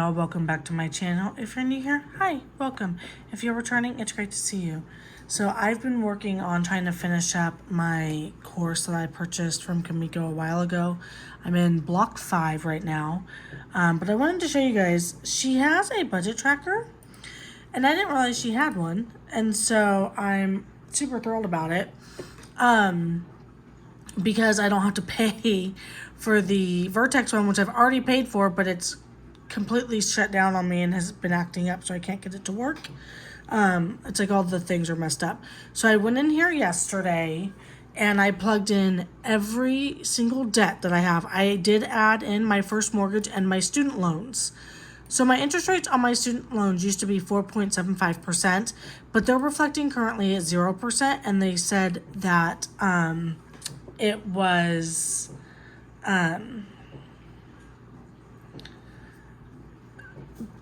y'all, welcome back to my channel. If you're new here, hi, welcome. If you're returning, it's great to see you. So I've been working on trying to finish up my course that I purchased from Kamiko a while ago. I'm in block 5 right now, but I wanted to show you guys, she has a budget tracker, and I didn't realize she had one, and so I'm super thrilled about it. Because I don't have to pay for the Vertex one, which I've already paid for, but it's completely shut down on me and has been acting up, so I can't get it to work. It's like all the things are messed up. So I went in here yesterday and I plugged in every single debt that I have. I did add in my first mortgage and my student loans. So my interest rates on my student loans used to be 4.75%, but they're reflecting currently at 0%, and they said that it was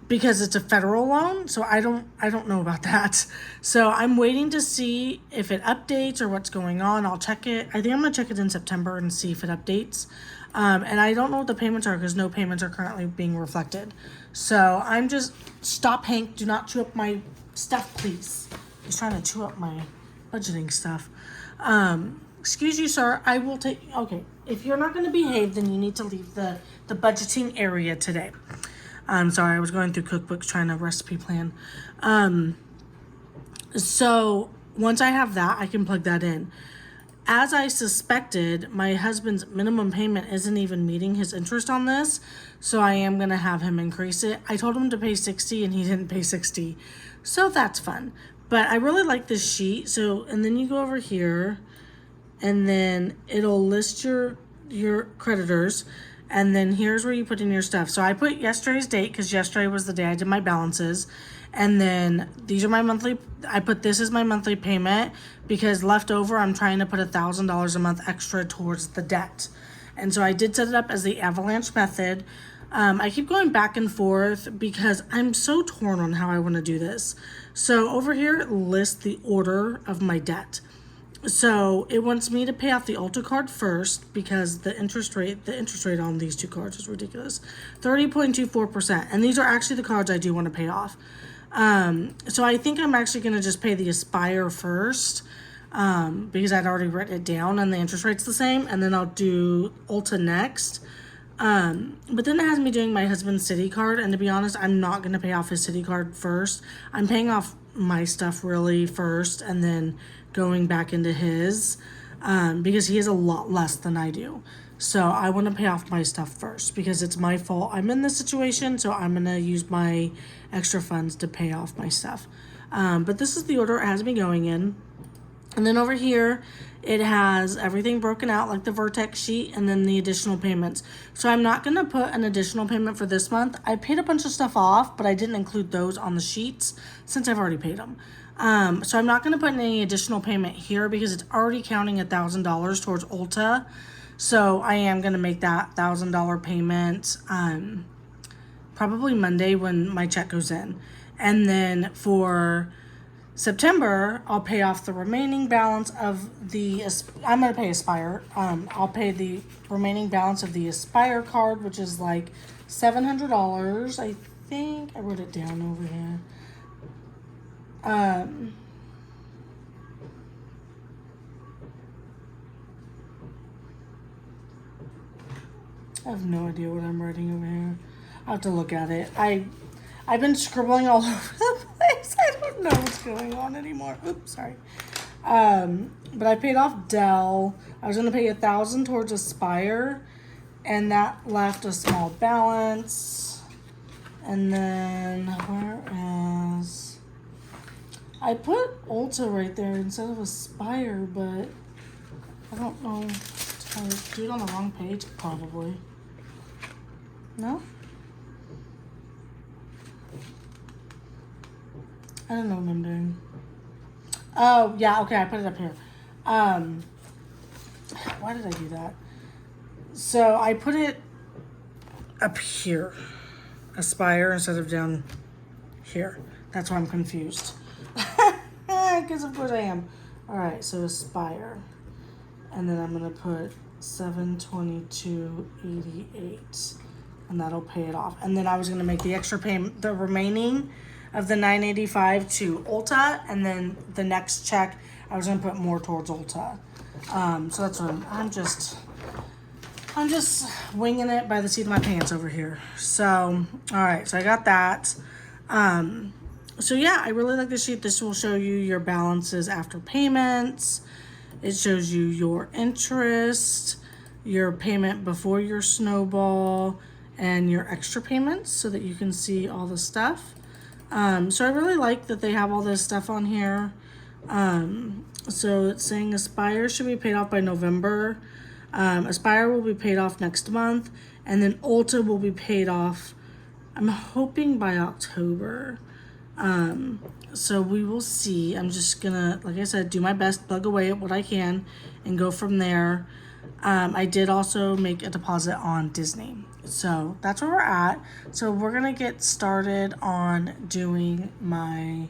because it's a federal loan, so I don't know about that. So I'm waiting to see if it updates or what's going on. I'll check it. I think I'm gonna check it in September and see if it updates. And I don't know what the payments are because no payments are currently being reflected. So I'm just, stop, Hank, do not chew up my stuff, please. He's trying to chew up my budgeting stuff. Excuse you, sir, I will take, okay, if you're not going to behave, then you need to leave the budgeting area today. I'm sorry, I was going through cookbooks trying to recipe plan. So once I have that, I can plug that in. As I suspected, my husband's minimum payment isn't even meeting his interest on this, so I am going to have him increase it. I told him to pay $60 and he didn't pay $60, so that's fun. But I really like this sheet. So, and then you go over here, and then it'll list your creditors, and then here's where you put in your stuff. So I put yesterday's date because yesterday was the day I did my balances, and then these are my monthly. I put this as my monthly payment because left over I'm trying to put $1,000 a month extra towards the debt, and so I did set it up as the avalanche method. I keep going back and forth because I'm so torn on how I want to do this. So over here it lists the order of my debt. So it wants me to pay off the Ulta card first because the interest rate on these two cards is ridiculous, 30.24%. And these are actually the cards I do want to pay off. So I think I'm actually going to just pay the Aspire first because I'd already written it down and the interest rate's the same. And then I'll do Ulta next. But then it has me doing my husband's Citi card. And to be honest, I'm not going to pay off his Citi card first. I'm paying off my stuff really first and then going back into his because he has a lot less than I do. So I want to pay off my stuff first because it's my fault I'm in this situation, so I'm going to use my extra funds to pay off my stuff. But this is the order it has me going in. And then over here, it has everything broken out like the Vertex sheet and then the additional payments. So I'm not going to put an additional payment for this month. I paid a bunch of stuff off, but I didn't include those on the sheets since I've already paid them. So I'm not going to put any additional payment here because it's already counting $1,000 towards Ulta. So I am going to make that $1,000 payment probably Monday when my check goes in. And then for September, I'll pay off the remaining balance of the, I'm going to pay Aspire. I'll pay the remaining balance of the Aspire card, which is like $700. I think I wrote it down over here. I have no idea what I'm writing over here. I'll have to look at it. I've been scribbling all over the place. I don't know what's going on anymore. Oops, sorry. But I paid off Dell. I was going to pay $1,000 towards Aspire, and that left a small balance. And then where is... I put Ulta right there instead of Aspire, but I don't know. Did I do it on the wrong page? Probably. No? I don't know what I'm doing. Oh, yeah, okay, I put it up here. Why did I do that? So I put it up here. Aspire instead of down here. That's why I'm confused. Because of course I am. Alright, so Aspire. And then I'm going to put 722.88. and that'll pay it off. And then I was gonna make the extra payment, the remaining of the $985 to Ulta, and then the next check I was gonna put more towards Ulta. So that's what I'm just winging it by the seat of my pants over here. So, all right, so I got that. So yeah, I really like this sheet. This will show you your balances after payments. It shows you your interest, your payment before your snowball, and your extra payments so that you can see all the stuff. So I really like that they have all this stuff on here. So it's saying Aspire should be paid off by November. Aspire will be paid off next month, and then Ulta will be paid off, I'm hoping, by October. So we will see. I'm just gonna, like I said, do my best, plug away at what I can, and go from there. I did also make a deposit on Disney. So that's where we're at. So we're gonna get started on doing my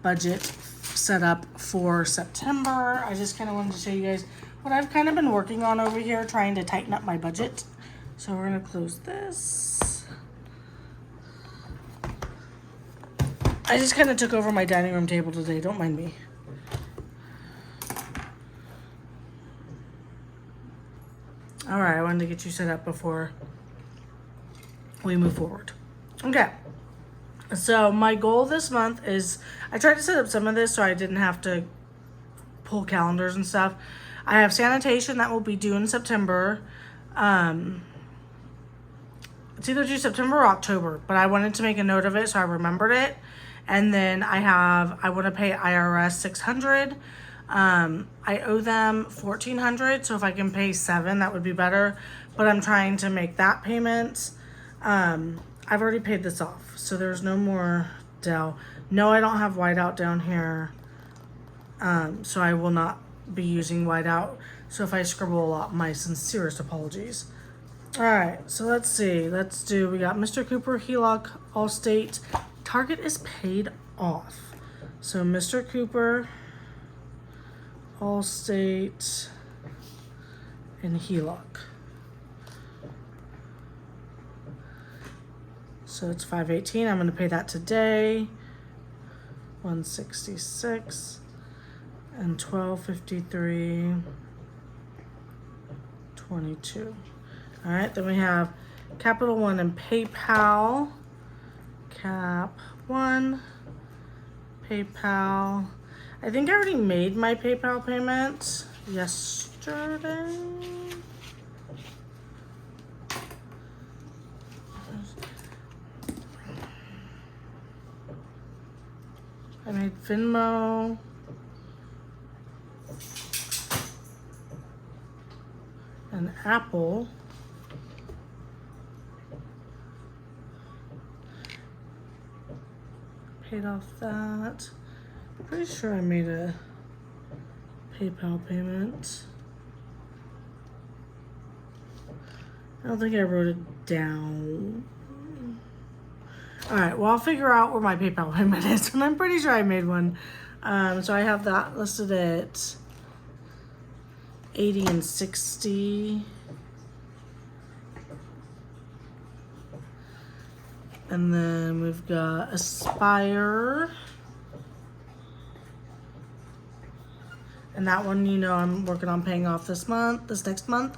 budget setup for September. I just kind of wanted to show you guys what I've kind of been working on over here, trying to tighten up my budget. So we're gonna close this. I just kind of took over my dining room table today, don't mind me. All right, I wanted to get you set up before we move forward. Okay, so my goal this month is, I tried to set up some of this so I didn't have to pull calendars and stuff. I have sanitation that will be due in September. It's either due September or October, but I wanted to make a note of it so I remembered it. And then I want to pay IRS $600. I owe them $1,400, so if I can pay $700, that would be better. But I'm trying to make that payment. I've already paid this off, so there's no more Dell. No, I don't have whiteout down here, so I will not be using whiteout. So if I scribble a lot, my sincerest apologies. All right, so let's see. We got Mr. Cooper, HELOC, Allstate. Target is paid off. So Mr. Cooper, Allstate, and HELOC. So it's $518. I'm going to pay that today. $166 and $1253. $22. All right, then we have Capital One and PayPal. Cap One, PayPal. I think I already made my PayPal payment yesterday. I made Venmo. And Apple. Paid off that. Pretty sure I made a PayPal payment. I don't think I wrote it down. Alright, well, I'll figure out where my PayPal payment is, and I'm pretty sure I made one. So I have that listed at 80 and 60. And then we've got Aspire. And that one, you know, I'm working on paying off this next month.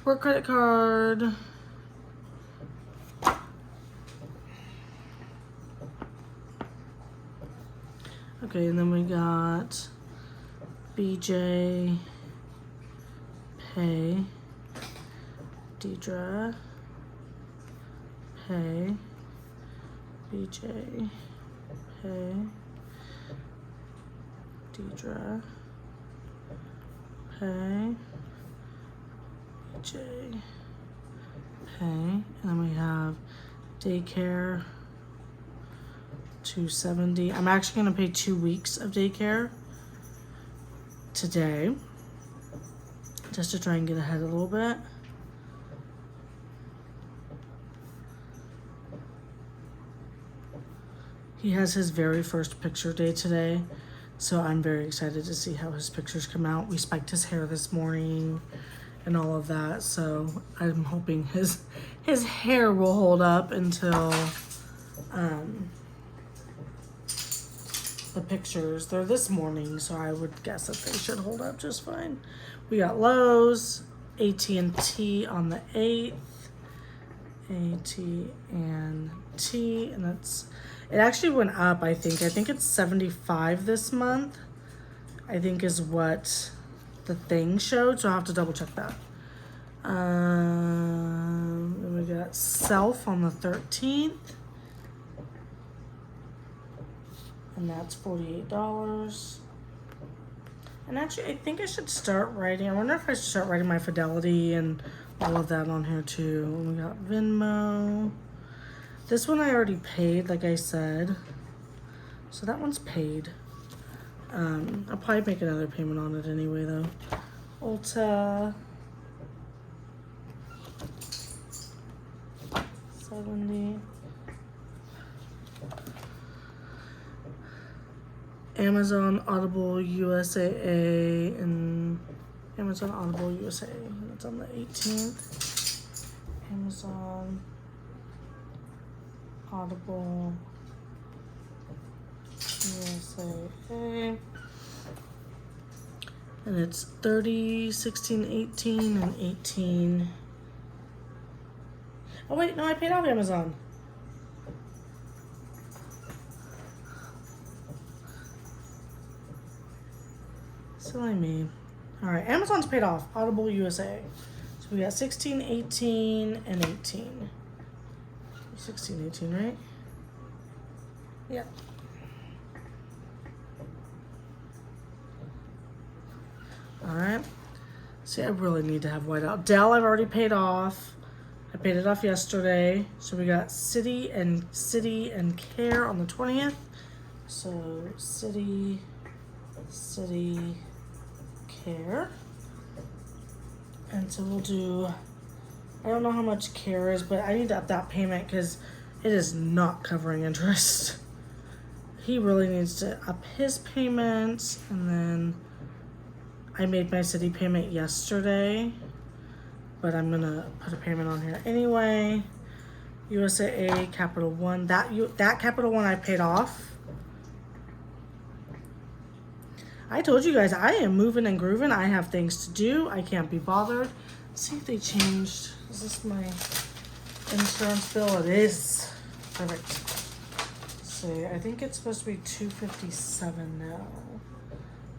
Work credit card. Okay, and then we got BJ Pay. Deidra Pay. BJ Pay. Deidra Pay. BJ Pay. And then we have daycare, $270. I'm actually going to pay 2 weeks of daycare today, just to try and get ahead a little bit. He has his very first picture day today, so I'm very excited to see how his pictures come out. We spiked his hair this morning and all of that. So I'm hoping his hair will hold up until the pictures. They're this morning, so I would guess that they should hold up just fine. We got Lowe's, AT&T on the 8th, AT&T, and it actually went up, I think it's 75 this month, I think is what the thing showed, so I'll have to double check that. Then we got Self on the 13th, and that's $48. And actually, I think I should start writing. I wonder if I should start writing my Fidelity and all of that on here too. We got Venmo. This one I already paid, like I said. So that one's paid. I'll probably make another payment on it anyway, though. Ulta. 70. Amazon Audible USAA and Amazon Audible USA. That's on the 18th. Amazon Audible USAA. And it's 30, 16, 18, and 18. Oh wait, no, I paid off Amazon. Silly me. Alright, Amazon's paid off. Audible USA. So we got 16, 18, and 18. 16, 18, right? Yeah. Alright. See, I really need to have whiteout. Dell I've already paid off. I paid it off yesterday. So we got City and Care on the 20th. So City, Care. And so we'll do, I don't know how much Care is, but I need to up that payment because it is not covering interest. He really needs to up his payments. And then I made my City payment yesterday, but I'm gonna put a payment on here anyway. USAA, Capital One, that Capital One I paid off. I told you guys, I am moving and grooving. I have things to do. I can't be bothered. Let's see if they changed. Is this my insurance bill? It is. Perfect. See, I think it's supposed to be $257 now.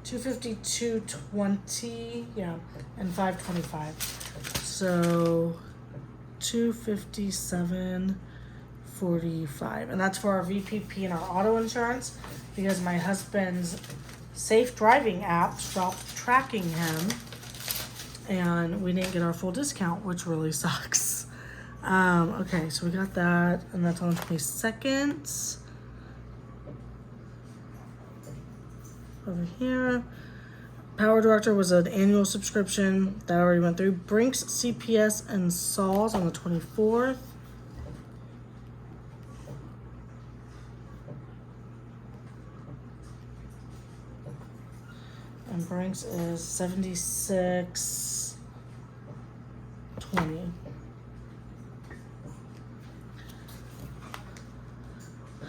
$252.20, yeah, and $525. So $257.45, and that's for our VPP and our auto insurance because my husband's safe driving app stopped tracking him and we didn't get our full discount, which really sucks. Okay, so we got that, and that's on the 22nd. Over here, Power Director was an annual subscription that already went through. Brinks, CPS, and Saws on the 24th. And Brinks is $76.20.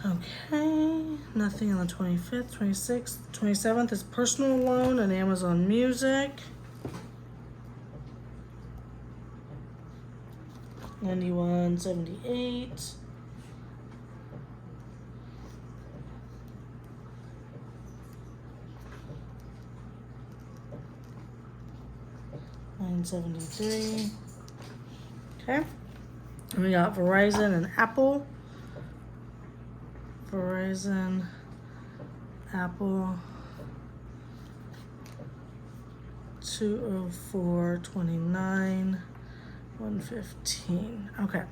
Okay, nothing on the 25th, 26th, 27th is personal loan and Amazon Music. 91.78. $9.73. Okay, and we got Verizon and Apple. Verizon, Apple, $204.29, $115. Okay,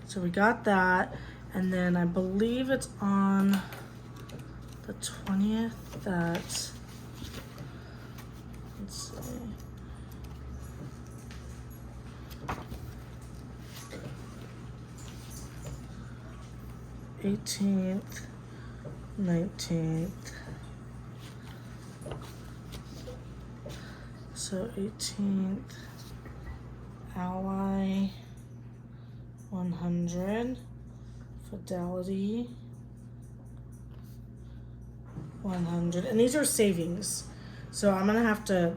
so we got that, and then I believe it's on the 20th that, let's see. $18th, 19th, so 18th, Ally 100, Fidelity 100, and these are savings. So I'm gonna have to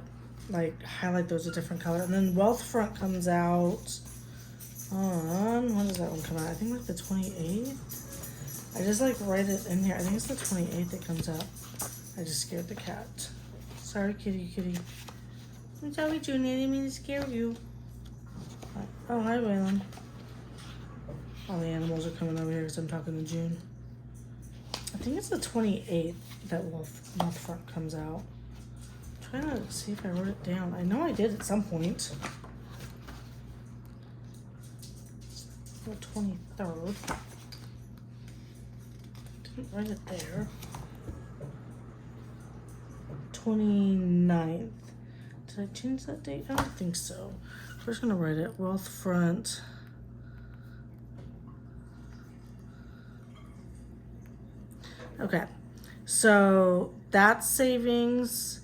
like highlight those a different color. And then Wealthfront comes out on, when does that one come out? I think like the 28th. I just like write it in here. I think it's the 28th that comes out. I just scared the cat. Sorry, kitty. I'm sorry, Junior. I didn't mean to scare you. Oh, hi, Waylon. All the animals are coming over here because I'm talking to June. I think it's the 28th that Wealthfront comes out. I'm trying to see if I wrote it down. I know I did at some point. The 23rd. Didn't write it there. 29th. Did I change that date? I don't think so. We're just gonna write it. Wealthfront. Okay, so that's savings,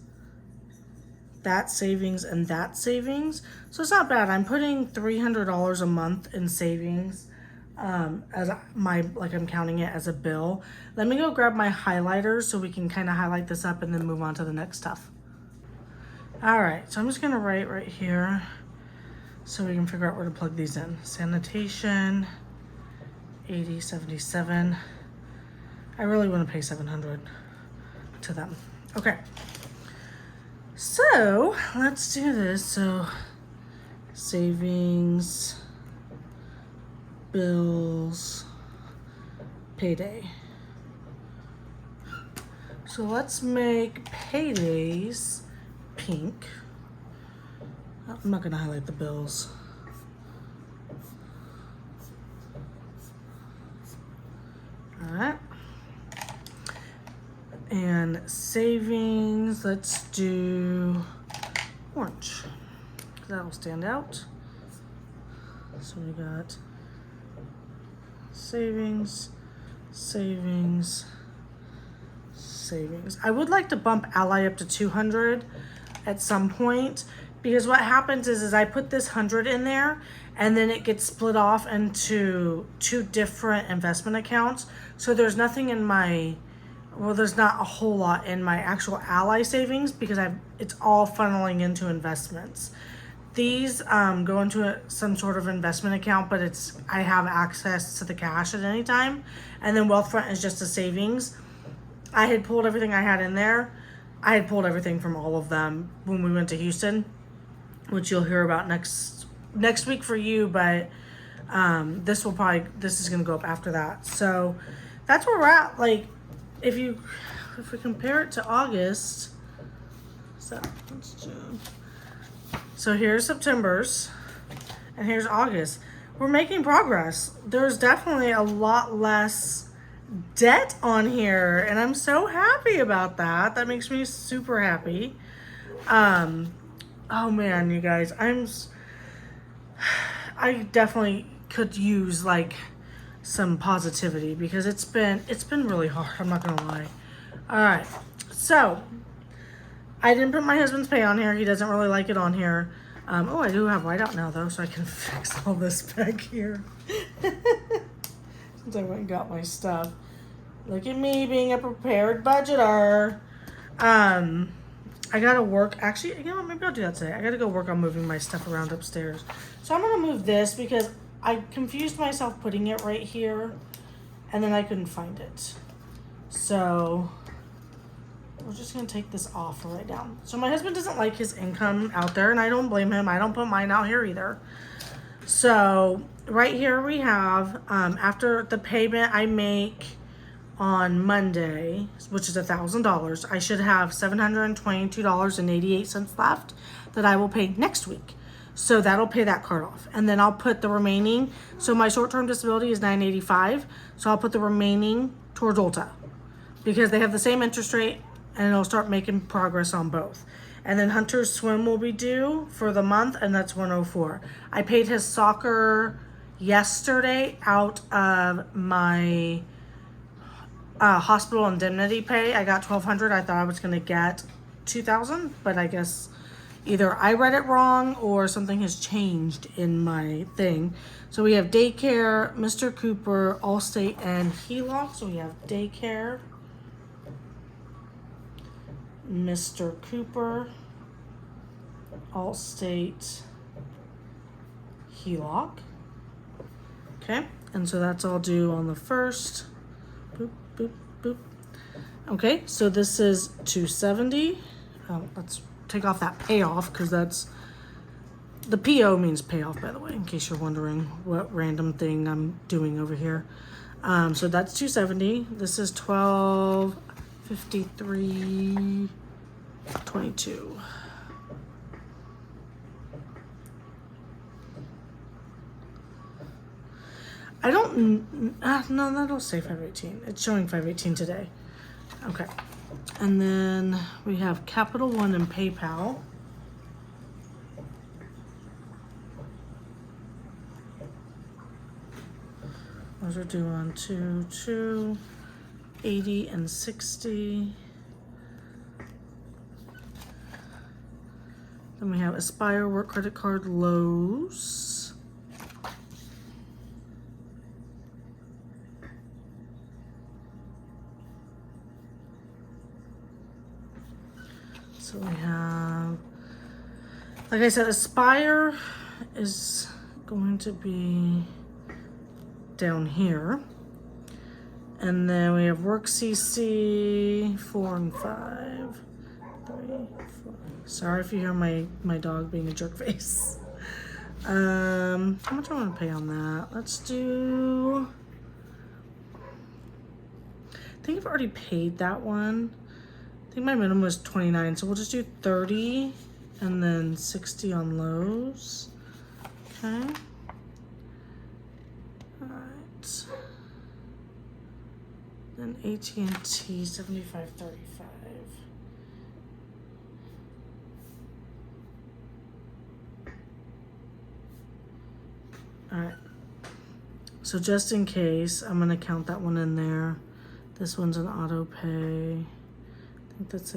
that savings, and that savings. So it's not bad. I'm putting $300 a month in savings as my, like I'm counting it as a bill. Let me go grab my highlighters so we can kind of highlight this up and then move on to the next stuff. All right, so I'm just gonna write right here so we can figure out where to plug these in. Sanitation, 8077. I really want to pay $700 to them. Okay. So let's do this. So savings, bills, payday. So let's make paydays pink. I'm not going to highlight the bills. All right. And savings, let's do orange. That'll stand out. So we got savings, savings, savings. I would like to bump Ally up to 200 at some point, because what happens is I put this 100 in there and then it gets split off into 2 different investment accounts. So there's nothing in my, well, there's not a whole lot in my actual Ally savings because it's all funneling into investments. These go into some sort of investment account, but I have access to the cash at any time. And then Wealthfront is just a savings. I had pulled everything I had in there. I had pulled everything from all of them when we went to Houston, which you'll hear about next week for you, but this is gonna go up after that. So that's where we're at. Like, if we compare it to August, so here's September's and here's August. We're making progress. There's definitely a lot less debt on here, and I'm so happy about that. That makes me super happy. Oh man, you guys, I definitely could use like some positivity because it's been really hard. I'm not gonna lie. All right, so I didn't put my husband's pay on here. He doesn't really like it on here. Oh, I do have whiteout now though, so I can fix all this back here. Since I went and got my stuff. Look at me being a prepared budgeter. I gotta work. Actually, you know what? Maybe I'll do that today. I gotta go work on moving my stuff around upstairs. So I'm gonna move this because I confused myself putting it right here and then I couldn't find it. So we're just gonna take this off right now. So my husband doesn't like his income out there, and I don't blame him. I don't put mine out here either. So right here we have, after the payment I make on Monday, which is $1,000, I should have $722.88 left that I will pay next week. So that'll pay that card off. And then I'll put the remaining, so my short-term disability is $985, so I'll put the remaining towards Ulta because they have the same interest rate and it'll start making progress on both. And then Hunter's swim will be due for the month, and that's $104. I paid his soccer yesterday out of my hospital indemnity pay. I got $1,200. I thought I was gonna get $2,000, but I guess Either I read it wrong or something has changed in my thing. So we have daycare, Mr. Cooper, Allstate, and HELOC. So we have daycare, Mr. Cooper, Allstate, HELOC. Okay, and so that's all due on the 1st. Boop, boop, boop. Okay, so this is $270. Let's take off that payoff because that's the PO means payoff, by the way, in case you're wondering what random thing I'm doing over here. So that's $270. This is $1253.22. I don't, no, that'll say 518. It's showing 518 today. Okay. And then we have Capital One and PayPal. Those are due on 2, 80 and 60. Then we have Aspire Work Credit Card Lowe's. So we have, like I said, Aspire is going to be down here. And then we have Work CC 4 and 5. 3, 4. Sorry if you hear my dog being a jerk face. How much do I want to pay on that? Let's do, I think I've already paid that one. I think my minimum was 29, so we'll just do 30 and then 60 on Lowe's. Okay. All right. Then AT&T 75.35. All right. So just in case, I'm gonna count that one in there. This one's an auto pay. I think that's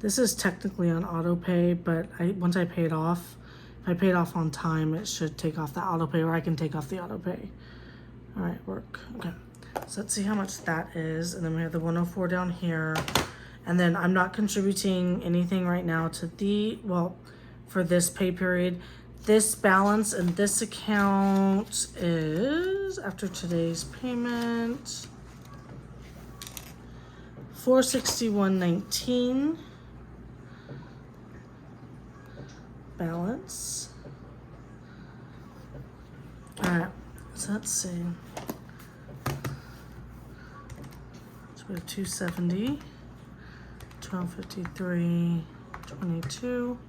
this is technically on auto pay, but once I pay it off, if I pay it off on time, it should take off the auto pay, or I can take off the auto pay. All right, work. Okay, so let's see how much that is, and then we have the 104 down here, and then I'm not contributing anything right now to for this pay period. This balance in this account is, after today's payment, $461.19 balance. All right, so let's see. So we have 270, 1253, 22,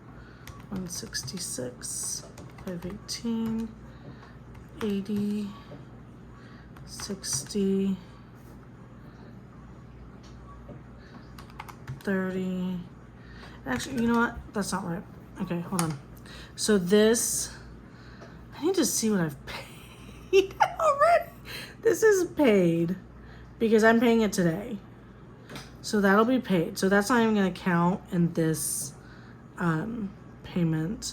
166, 518, 80, 60. 30. Actually, you know what? That's not right. Okay, hold on. So this, I need to see what I've paid already. This is paid because I'm paying it today. So that'll be paid. So that's not even gonna count in this payment.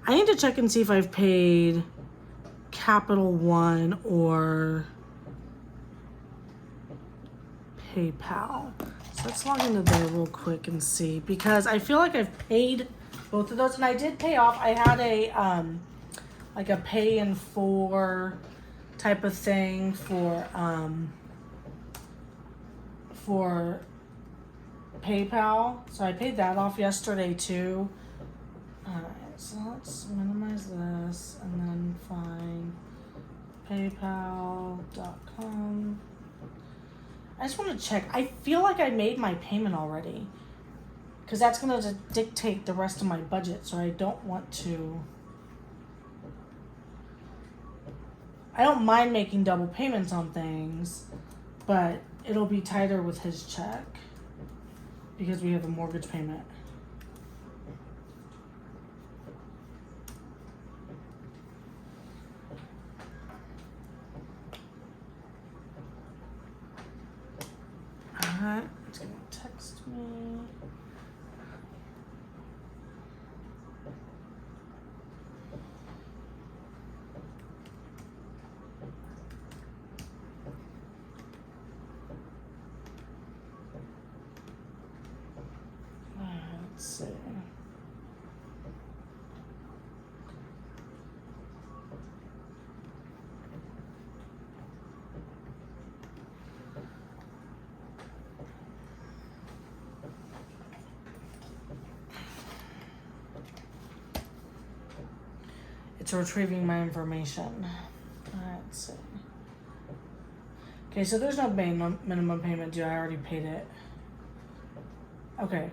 I need to check and see if I've paid Capital One or PayPal. So let's log into there real quick and see, because I feel like I've paid both of those, and I did pay off. I had a like a pay in 4 type of thing for PayPal. So I paid that off yesterday too. Alright, so let's minimize this and then find paypal.com. I just want to check. I feel like I made my payment already, because that's going to dictate the rest of my budget, so I don't want to. I don't mind making double payments on things, but it'll be tighter with his check because we have a mortgage payment. Alright, it's gonna text me. It's retrieving my information. Let's see. Okay, so there's no minimum payment due. I already paid it. Okay.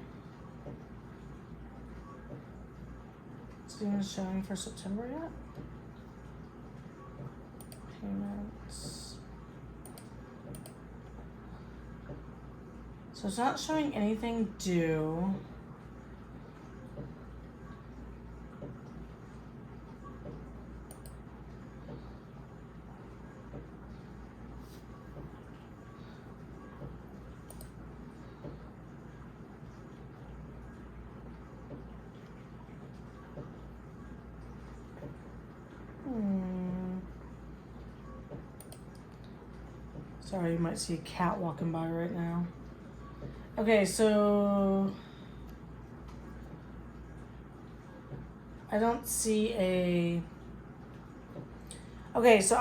It's even showing for September yet? Payments. So it's not showing anything due. Sorry, you might see a cat walking by right now. Okay, so I don't see a. Okay, so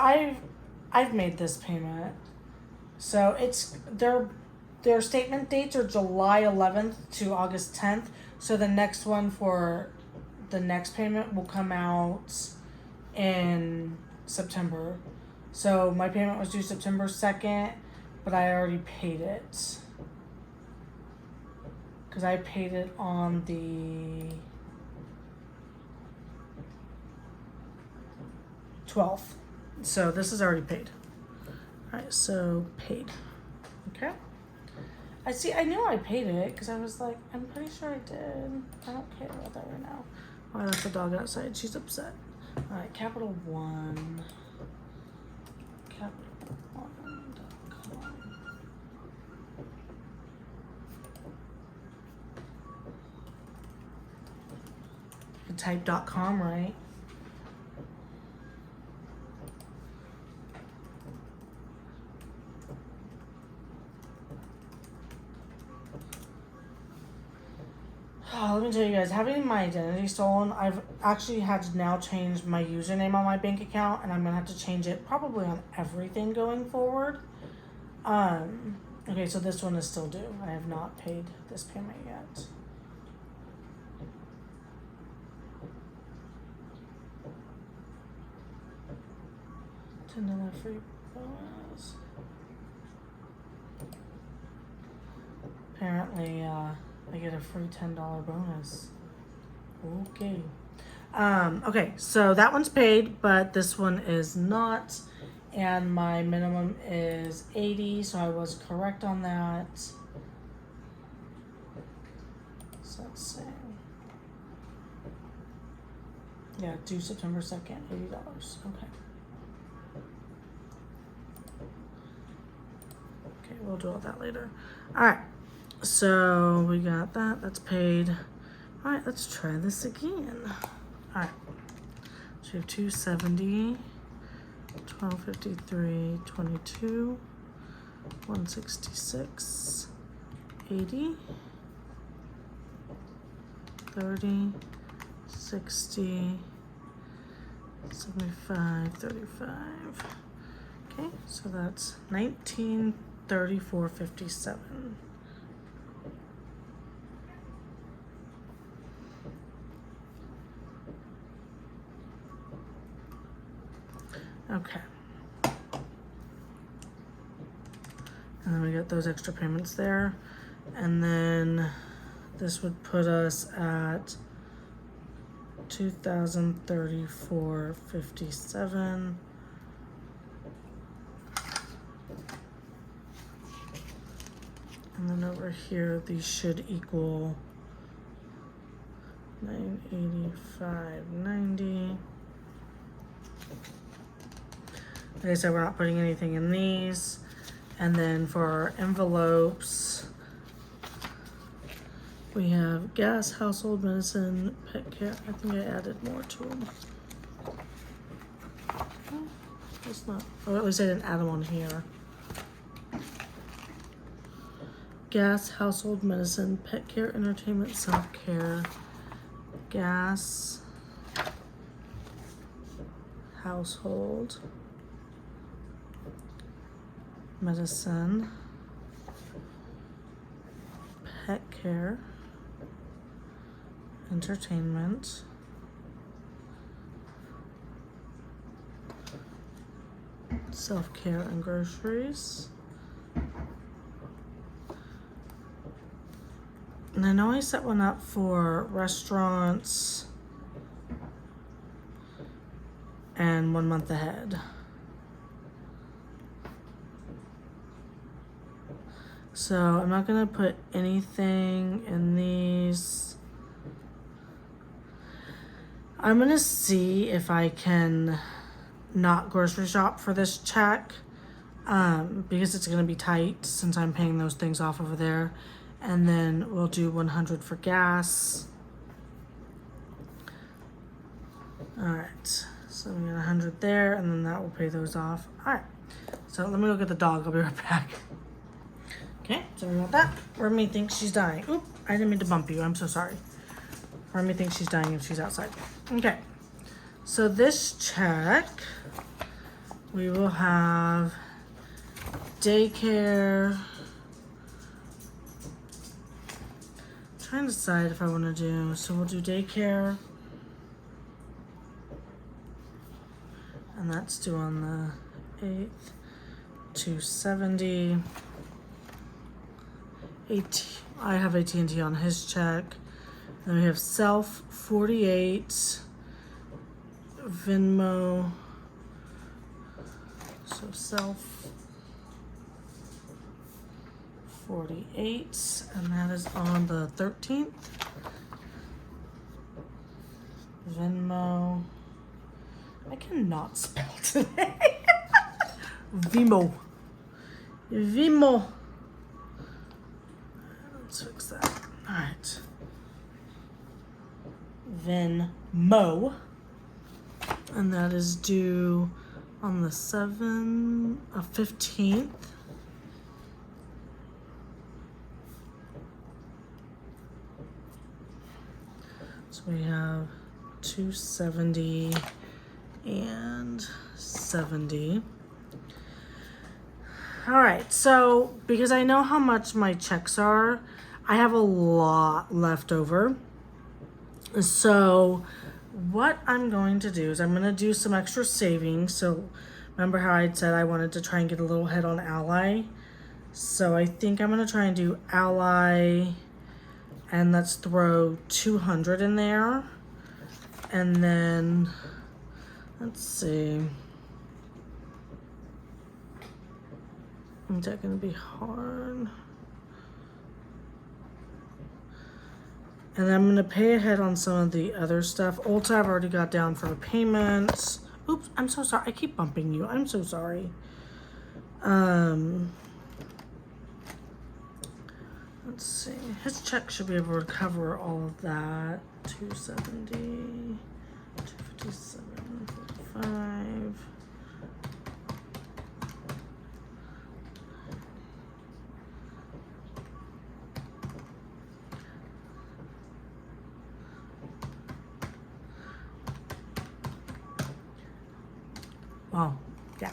I've made this payment. So it's their statement dates are July 11th to August 10th. So the next one for the next payment will come out in September. So my payment was due September 2nd, but I already paid it. Because I paid it on the 12th. So this is already paid. Alright, so paid. Okay. I knew I paid it because I was like, I'm pretty sure I did. I don't care about that right now. Oh, I left the dog outside. She's upset. Alright, Capital One. CapitalOne.com. You type .com, right? Oh, let me tell you guys, having my identity stolen, I've actually had to now change my username on my bank account, and I'm gonna have to change it probably on everything going forward. Okay, so this one is still due. I have not paid this payment yet. $10 free bonus. Apparently, I get a free $10 bonus. Okay. Okay, so that one's paid, but this one is not. And my minimum is 80, so I was correct on that. So let's see. Yeah, due September 2nd, $80. Okay. Okay, we'll do all that later. All right. So we got that. That's paid. All right, let's try this again. All right. So we have 270, 1253, 22, 166, 80, 30, 60, 75, 35. Okay, so that's 1934.57. Okay. And then we got those extra payments there. And then this would put us at 2034.57. And then over here, these should equal 985.90. Like I said, we're not putting anything in these. And then for our envelopes, we have gas, household, medicine, pet care. I think I added more to them. It's not, or at least I didn't add them on here. Gas, household, medicine, pet care, entertainment, self-care, gas, household, medicine, pet care, entertainment, Self-care and groceries. And I know I set one up for restaurants and 1 month ahead. So I'm not gonna put anything in these. I'm gonna see if I can not grocery shop for this check, because it's gonna be tight since I'm paying those things off over there. And then we'll do 100 for gas. All right, so we got 100 there, and then that will pay those off. All right, so let me go get the dog. I'll be right back. Okay, sorry about that. Remy thinks she's dying. Oop, I didn't mean to bump you. I'm so sorry. Remy thinks she's dying if she's outside. Okay, so this check, we will have daycare. I'm trying to decide if I want to do, so we'll do daycare. And that's due on the 8th, 270. I have AT&T on his check. Then we have self 48, Venmo. So self 48, and that is on the 13th. Venmo. I cannot spell today. Vimo. Vimo. Let's fix that. All right. Venmo. And that is due on the 15th. So we have 270 and 70. All right, so because I know how much my checks are, I have a lot left over. So what I'm going to do is I'm going to do some extra savings. So remember how I said I wanted to try and get a little ahead on Ally? So I think I'm going to try and do Ally, and let's throw 200 in there. And then let's see. Is that going to be hard? And I'm going to pay ahead on some of the other stuff. Ulta I've already got down for the payments. Oops, I'm so sorry. I keep bumping you. I'm so sorry. Let's see. His check should be able to cover all of that. 270, 257, 45. Oh, yeah,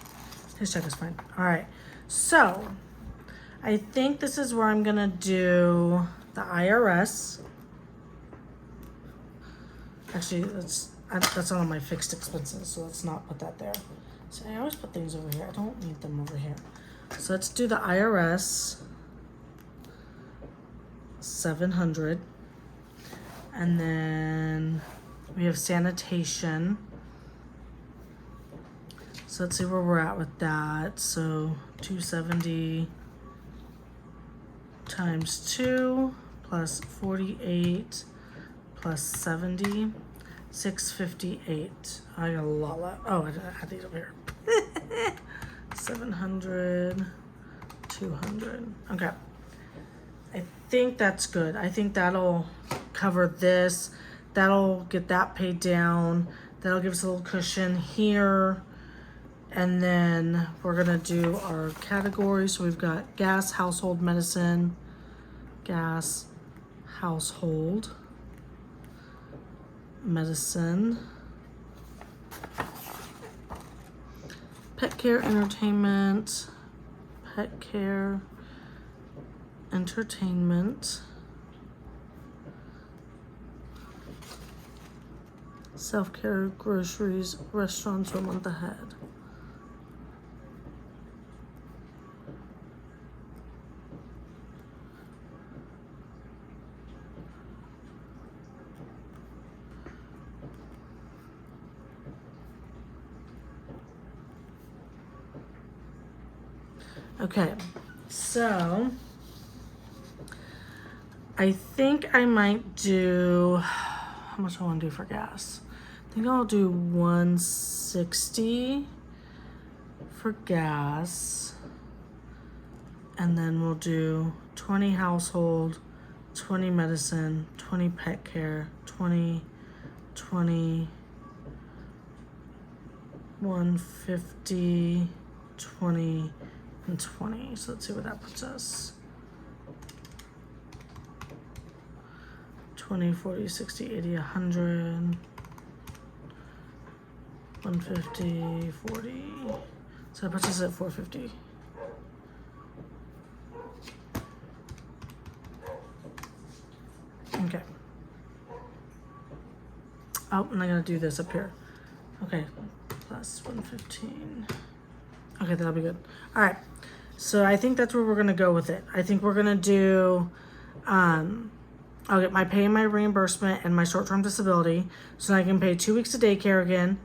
his check is fine. All right, so I think this is where I'm gonna do the IRS. Actually, that's on my fixed expenses, so let's not put that there. So I always put things over here. I don't need them over here. So let's do the IRS, 700, and then we have sanitation. So let's see where we're at with that. So 270 times 2 plus 48 plus 70, 658. I got a lot left. Oh, I had these over here. 700, 200. Okay. I think that's good. I think that'll cover this. That'll get that paid down. That'll give us a little cushion here. And then we're gonna do our categories. So we've got gas, household, medicine, gas, household, medicine, pet care, entertainment, pet care, entertainment, self-care, groceries, restaurants 1 month ahead. Okay, so I think I might do, how much I want to do for gas? I think I'll do 160 for gas, and then we'll do 20 household, 20 medicine, 20 pet care, 20, 20, 150, 20, and 20. So let's see what that puts us. 20, 40, 60, 80, 100, 150, 40. So that puts us at 450. Okay. Oh, and I gotta do this up here. Okay, plus 115. Okay, that'll be good. All right, so I think that's where we're gonna go with it. I think we're gonna do, I'll get my pay and my reimbursement and my short-term disability, so I can pay 2 weeks of daycare again.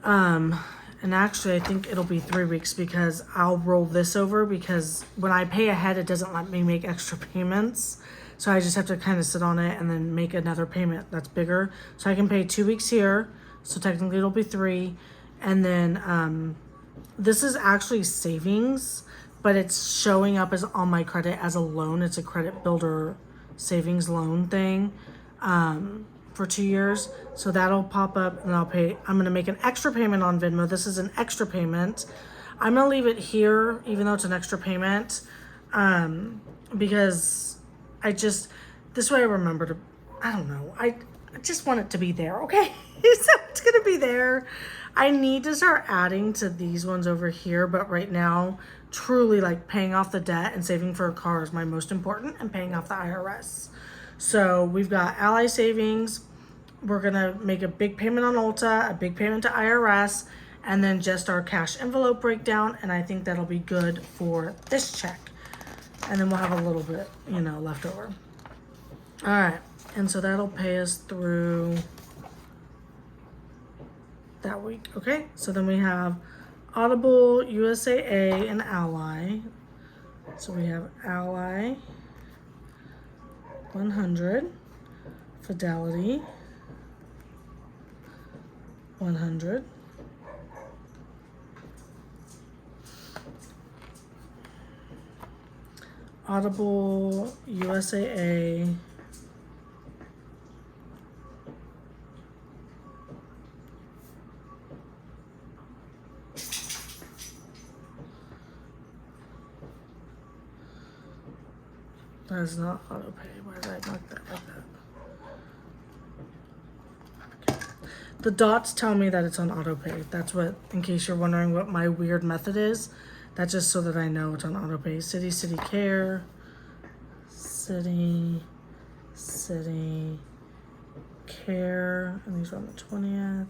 And actually, I think it'll be 3 weeks because I'll roll this over, because when I pay ahead, it doesn't let me make extra payments. So I just have to kind of sit on it and then make another payment that's bigger. So I can pay 2 weeks here. So technically it'll be 3. And then this is actually savings, but it's showing up as on my credit as a loan. It's a credit builder savings loan thing for 2 years. So that'll pop up and I'm gonna make an extra payment on Venmo. This is an extra payment. I'm gonna leave it here, even though it's an extra payment, because this way I remember to, I don't know, I just want it to be there, okay? So it's gonna be there. I need to start adding to these ones over here, but right now, truly like paying off the debt and saving for a car is my most important, and paying off the IRS. So we've got Ally Savings. We're gonna make a big payment on Ulta, a big payment to IRS, and then just our cash envelope breakdown. And I think that'll be good for this check. And then we'll have a little bit, left over. All right, and so that'll pay us through that week. Okay, so then we have Audible, USAA, and Ally. So we have Ally, 100, Fidelity, 100, Audible, USAA, that is not auto pay. Why did I mark that like that? Okay. The dots tell me that it's on auto pay. That's what, in case you're wondering what my weird method is, that's just so that I know it's on auto pay. City care, city care, and these are on the 20th.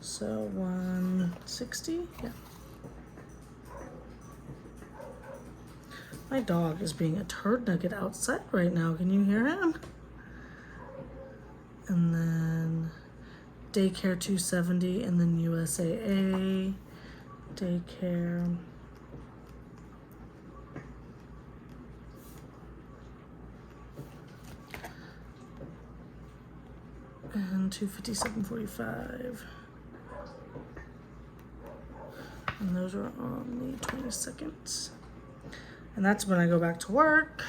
So 160, yeah. My dog is being a turd nugget outside right now. Can you hear him? And then daycare 270, and then USAA, daycare. And 257.45. And those are on the 22nd. And that's when I go back to work.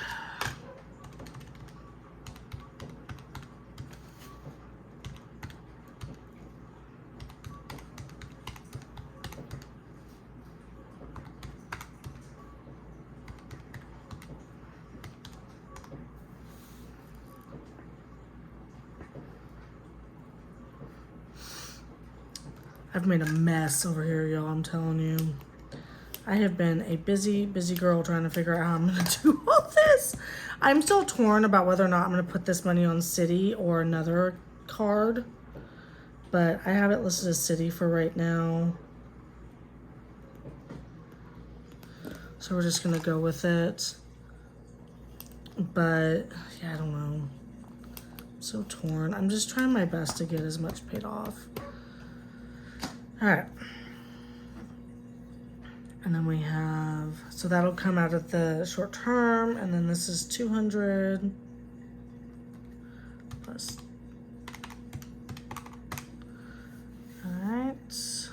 I've made a mess over here, y'all, I'm telling you. I have been a busy girl trying to figure out how I'm gonna do all this. I'm still torn about whether or not I'm gonna put this money on Citi or another card, but I have it listed as Citi for right now. So we're just gonna go with it. But yeah, I don't know. I'm so torn. I'm just trying my best to get as much paid off. All right. And then we have, so that'll come out of the short term, and then this is 200 plus. All right. So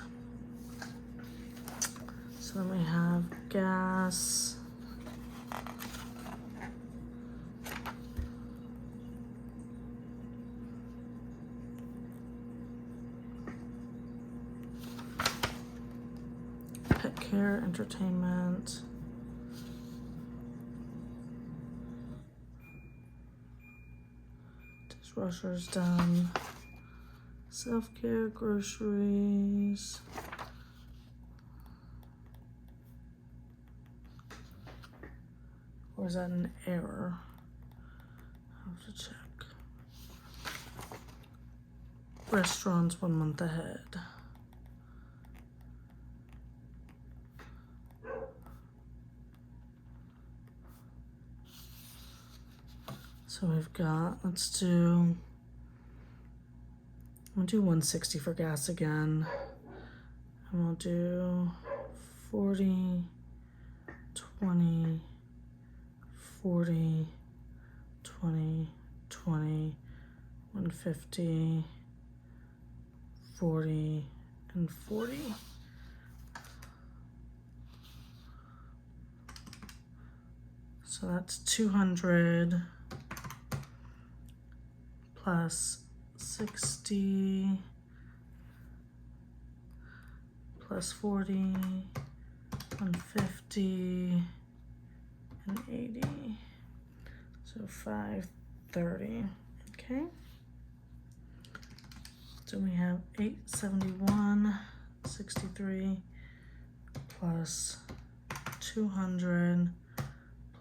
then we have gas. Pet care, entertainment. Dishwasher's done. Self-care, groceries. Or is that an error? I have to check. Restaurants 1 month ahead. So we've got, we'll do 160 for gas again. And we'll do 40, 20, 40, 20, 20, 150, 40, and 40. So that's 200 plus 60 plus 40, 150, and 80. So 530. Okay. So we have 871, 63 plus 200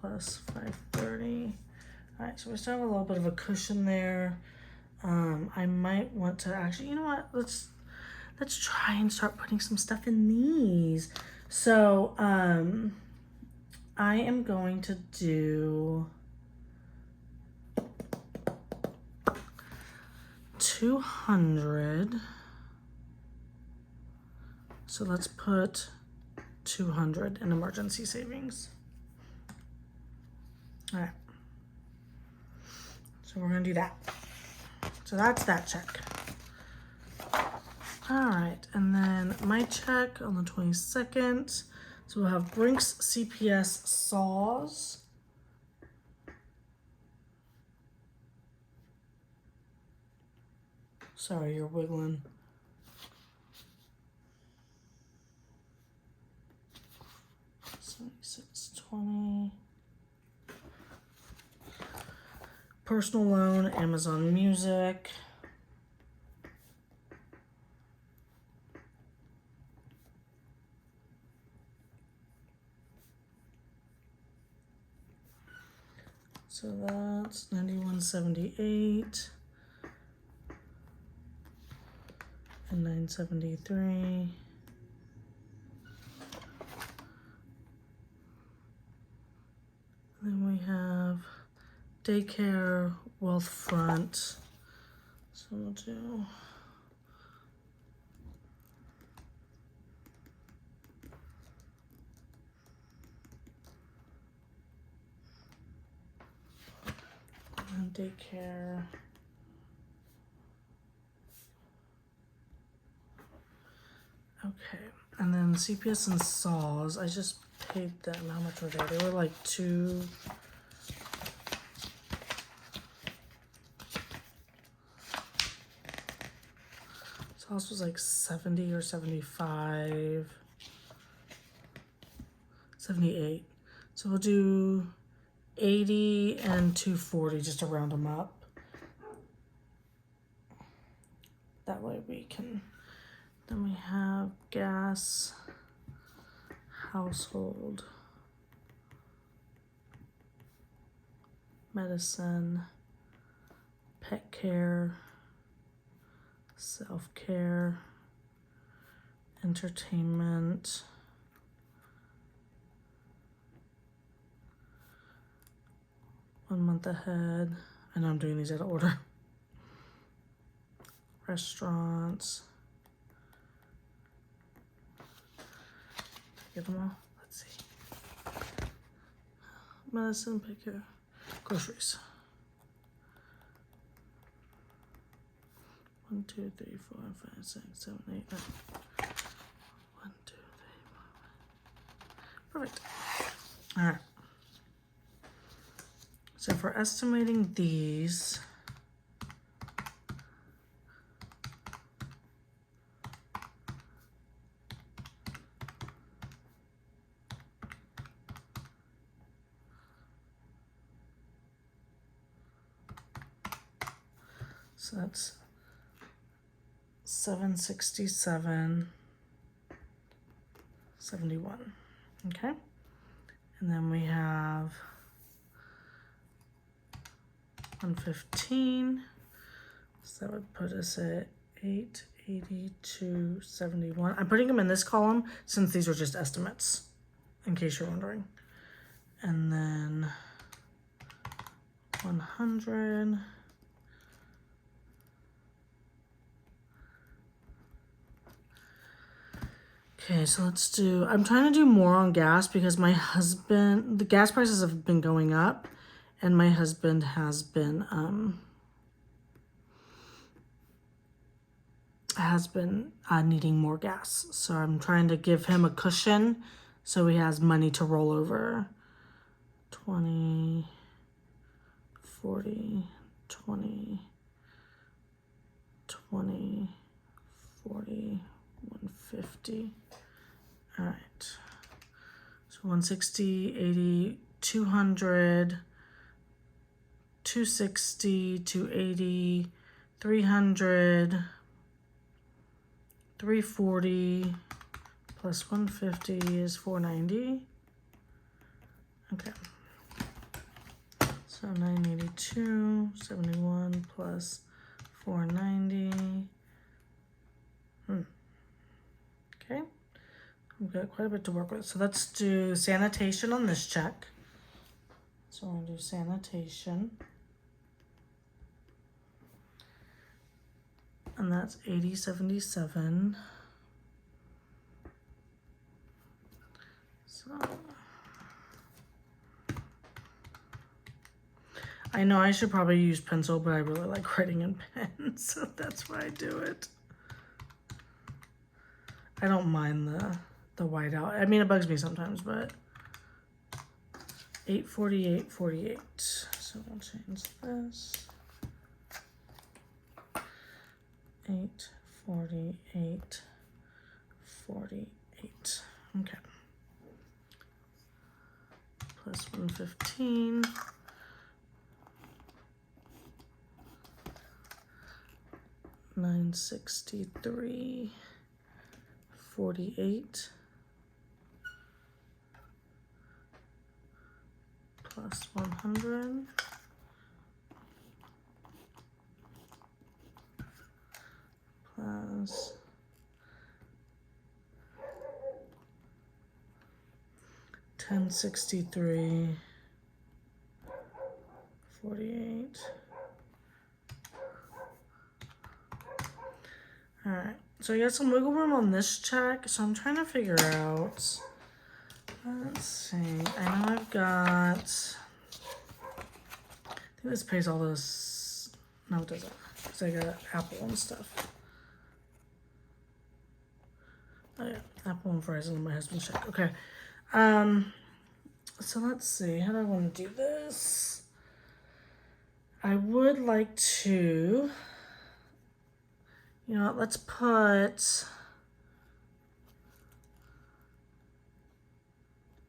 plus 530. All right, so we still have a little bit of a cushion there. I might want to actually, you know what? Let's try and start putting some stuff in these. So I am going to do 200. So let's put 200 in emergency savings. All right. So we're gonna do that. So that's that check. All right, and then my check on the 22nd. So we'll have Brinks CPS saws. Sorry, you're wiggling. $76.20. Personal loan, Amazon Music. So that's $91.78 and $9.73. Then we have daycare, Wealthfront. So we'll do daycare. Okay, and then CPS and saws. I just paid them. How much were they? They were like two. Saws was like 70 or 75. 78. So we'll do 80 and 240 just to round them up. That way we can, then we have gas, household, medicine, pet care, self-care, entertainment, one month ahead. I know I'm doing these out of order. Restaurants. Get them all. Let's see. Medicine, picker, groceries. 1, 2, 3, 4, 5, 6, 7, 8, 9. 1, 2, 3, 4, 5. Perfect. All right. So for estimating these, so that's 767.71. Okay. And then we have 115. So that would put us at 882.71. I'm putting them in this column since these are just estimates, in case you're wondering. And then 100. Okay, so let's do, I'm trying to do more on gas because my husband, the gas prices have been going up and my husband has been needing more gas. So I'm trying to give him a cushion so he has money to roll over. 20, 40, 20, 20, 40, 150. All right. So 160, 80, 200, 260, 280, 300, 340 plus 150 is 490. Okay. So 982.71 plus 490. Okay. We've got quite a bit to work with. So let's do sanitation on this check. So we're going to do sanitation. And that's 80.77. So I know I should probably use pencil, but I really like writing in pen, so that's why I do it. I don't mind the whiteout. I mean, it bugs me sometimes, but 848.48. So we'll change this. 848.48. Okay. Plus 115. 963.48 plus 100 plus 1063.48. All right, so I got some wiggle room on this check, so I'm trying to figure out, let's see, I know I've got, I think this pays all this, no it doesn't, because I got Apple and stuff. Oh yeah, Apple and fries on my husband's check, okay. So let's see, how do I want to do this? I would like to, you know what, let's put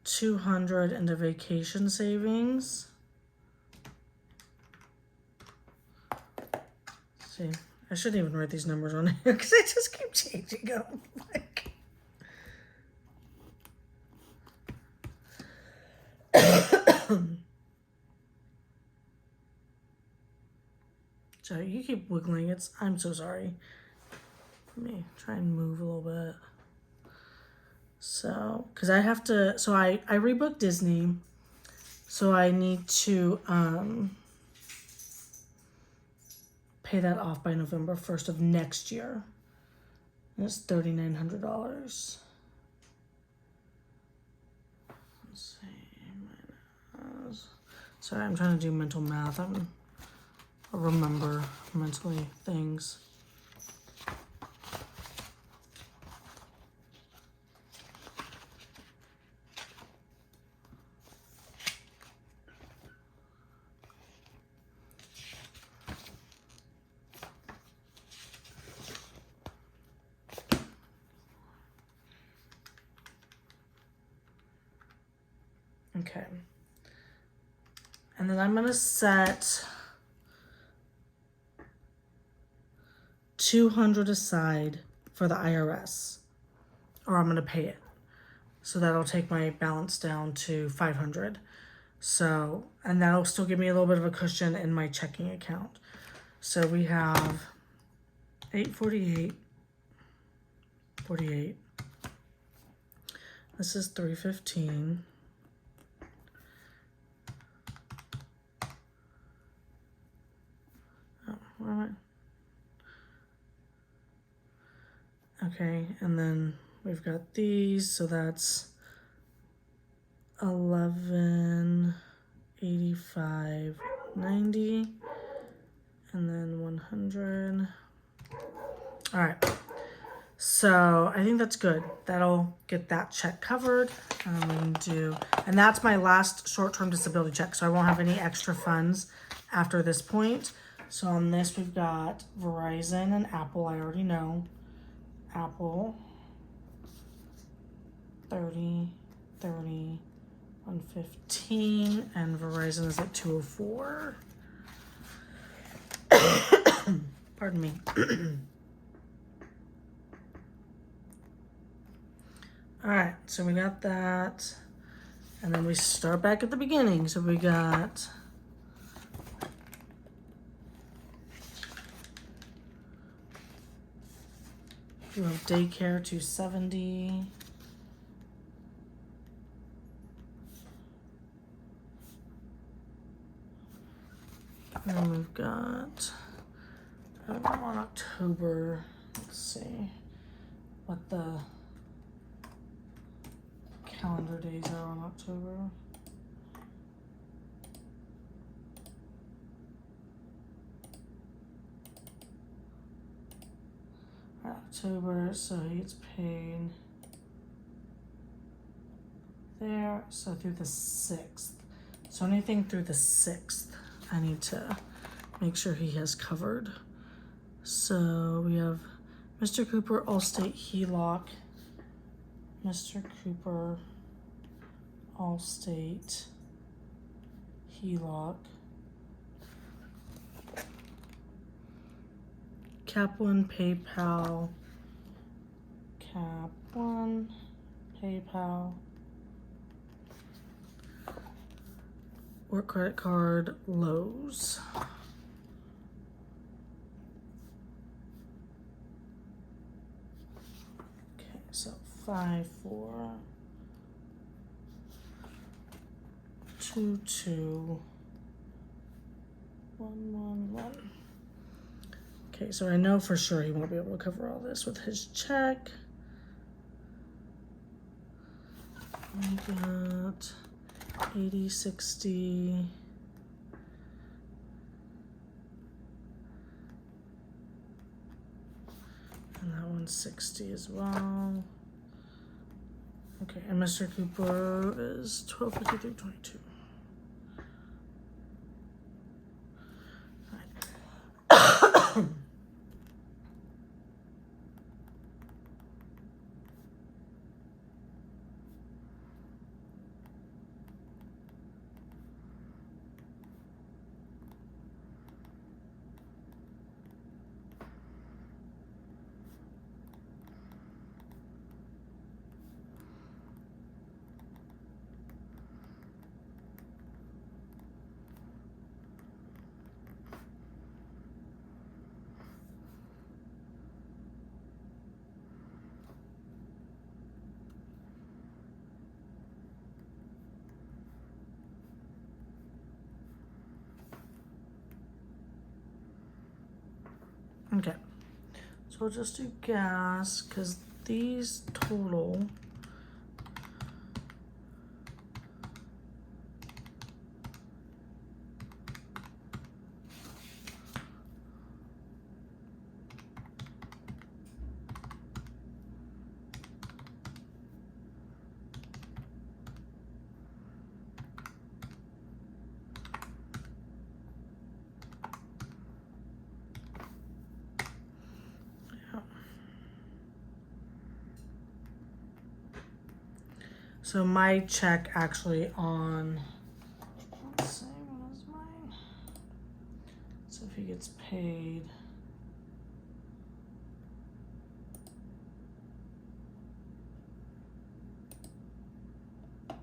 200 into vacation savings. See, I shouldn't even write these numbers on here because I just keep changing them. Like, so you keep wiggling. I'm so sorry. Let me try and move a little bit. So, because I have to, so I rebooked Disney, so I need to pay that off by November 1st of next year. And it's $3,900. Let's see. Sorry, I'm trying to do mental math. I'll remember mentally things. Okay. And then I'm going to set $200 aside for the IRS, or I'm going to pay it. So that'll take my balance down to $500. So, and that'll still give me a little bit of a cushion in my checking account. So we have 848, 48. This is 315. Where am I? Okay, and then we've got these, so that's 1185.90, and then 100. All right, so I think that's good. That'll get that check covered. And that's my last short-term disability check, so I won't have any extra funds after this point. So on this, we've got Verizon and Apple. I already know. Apple, 30, 30, 115, and Verizon is at 204. Pardon me. All right, so we got that. And then we start back at the beginning. So we got... We have daycare 270. And then we've got on October. Let's see what the calendar days are on October. October, so he gets paid there, so through the 6th. So anything through the 6th, I need to make sure he has covered. So we have Mr. Cooper, Allstate HELOC, Mr. Cooper, Allstate HELOC, Cap One PayPal, Cap One PayPal, work credit card, Lowe's. Okay, so 5, 4, 2, 2, 1, 1, 1. Okay, so I know for sure he won't be able to cover all this with his check. We got 80, 60. And that one's 60 as well. Okay, and Mr. Cooper is 1253.22. Okay, so we'll just do gas because these total So my check actually on, let's see, what is mine? So if he gets paid. I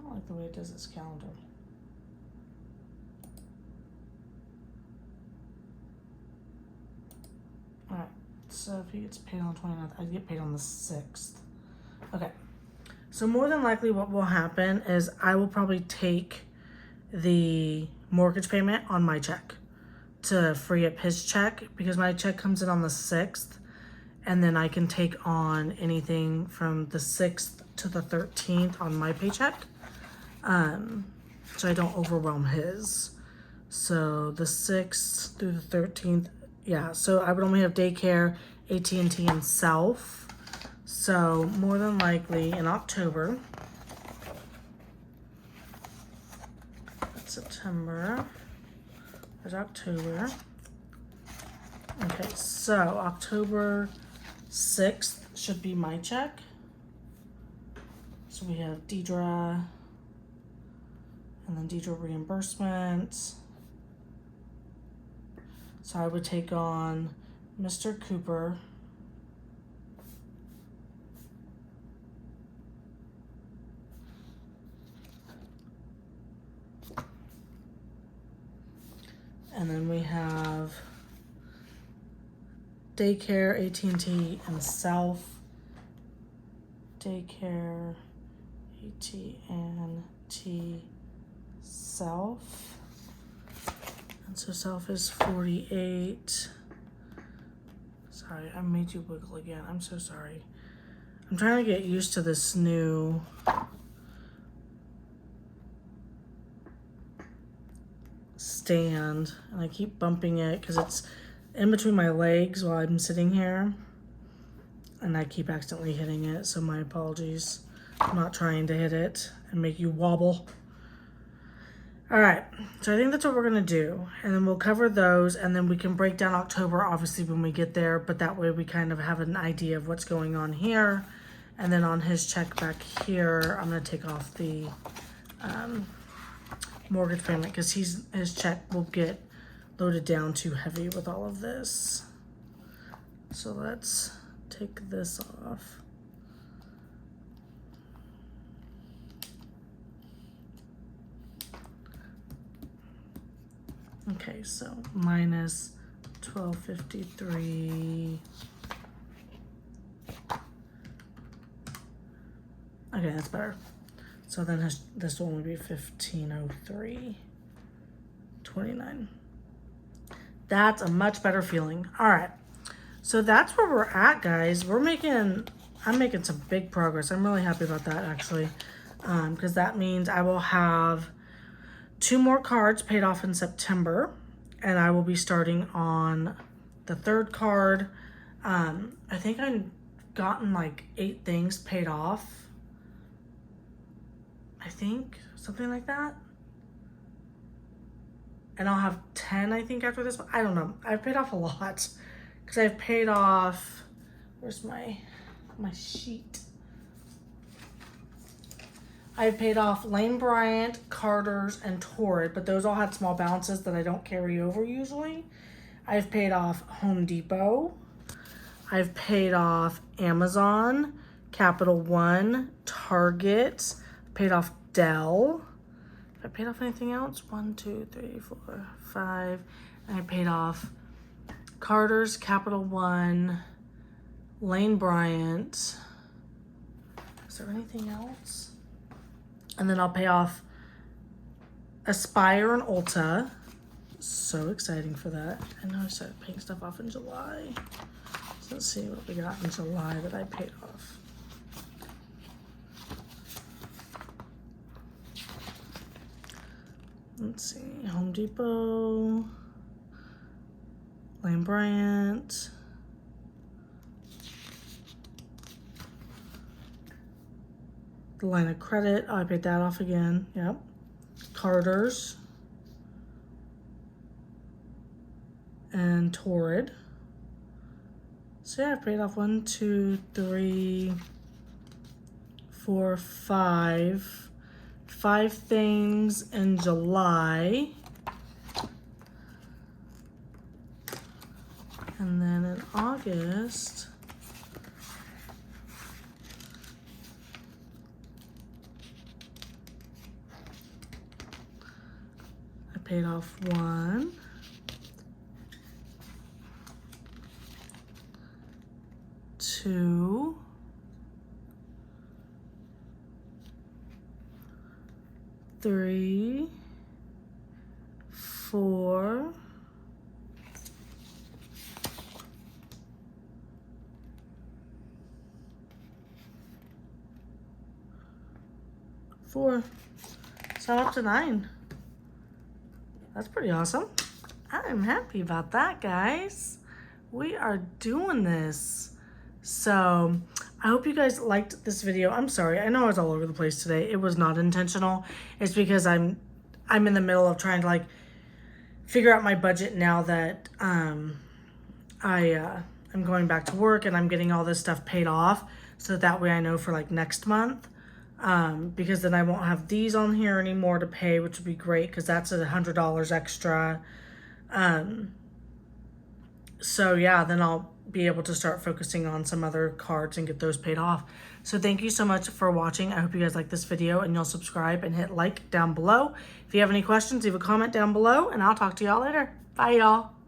don't like the way it does this calendar. Alright, so if he gets paid on 29th, I'd get paid on the 6th. Okay, so more than likely what will happen is I will probably take the mortgage payment on my check to free up his check, because my check comes in on the 6th, and then I can take on anything from the 6th to the 13th on my paycheck, so I don't overwhelm his. So the 6th through the 13th, yeah, so I would only have daycare, AT&T, and self. So more than likely in October, that's September, there's October. Okay, so October 6th should be my check. So we have Deidra, and then Deidra reimbursements. So I would take on Mr. Cooper, and then we have daycare, AT&T, and self. Daycare, AT&T, self. And so self is 48. Sorry, I made you wiggle again. I'm so sorry. I'm trying to get used to this new stand, and I keep bumping it because it's in between my legs while I'm sitting here, and I keep accidentally hitting it, so my apologies. I'm not trying to hit it and make you wobble. All right, so I think that's what we're gonna do, and then we'll cover those, and then we can break down October obviously when we get there, but that way we kind of have an idea of what's going on here. And then on his check back here, I'm gonna take off the mortgage payment, because his check will get loaded down too heavy with all of this. So let's take this off. Okay, so minus 1253. Okay, that's better. So then this will only be 1503.29. That's a much better feeling. All right, so that's where we're at, guys. I'm making some big progress. I'm really happy about that, actually, because that means I will have 2 more cards paid off in September, and I will be starting on the 3rd card. I think I've gotten like 8 things paid off. I think, something like that. And I'll have 10, I think, after this one. I don't know. I've paid off a lot, because I've paid off, where's my sheet? I've paid off Lane Bryant, Carter's, and Torrid, but those all had small balances that I don't carry over usually. I've paid off Home Depot. I've paid off Amazon, Capital One, Target. Paid off Dell. Have I paid off anything else? 1, 2, 3, 4, 5. And I paid off Carter's, Capital One, Lane Bryant. Is there anything else? And then I'll pay off Aspire and Ulta. So exciting for that. I know I started paying stuff off in July. So let's see what we got in July that I paid off. Let's see, Home Depot, Lane Bryant, the line of credit, oh, I paid that off again, yep. Carter's, and Torrid. So yeah, I've paid off 1, 2, 3, for five things in July. And then in August, I paid off 1, 2, 3, 4, 4. So I'm up to 9. That's pretty awesome. I'm happy about that, guys. We are doing this. So I hope you guys liked this video. I'm sorry, I know I was all over the place today. It was not intentional. It's because I'm in the middle of trying to like figure out my budget now that I'm going back to work and I'm getting all this stuff paid off, so that way I know for like next month. Because then I won't have these on here anymore to pay, which would be great because that's $100 extra. So yeah, then I'll be able to start focusing on some other cards and get those paid off. So thank you so much for watching. I hope you guys like this video and you'll subscribe and hit like down below. If you have any questions, leave a comment down below and I'll talk to y'all later. Bye y'all.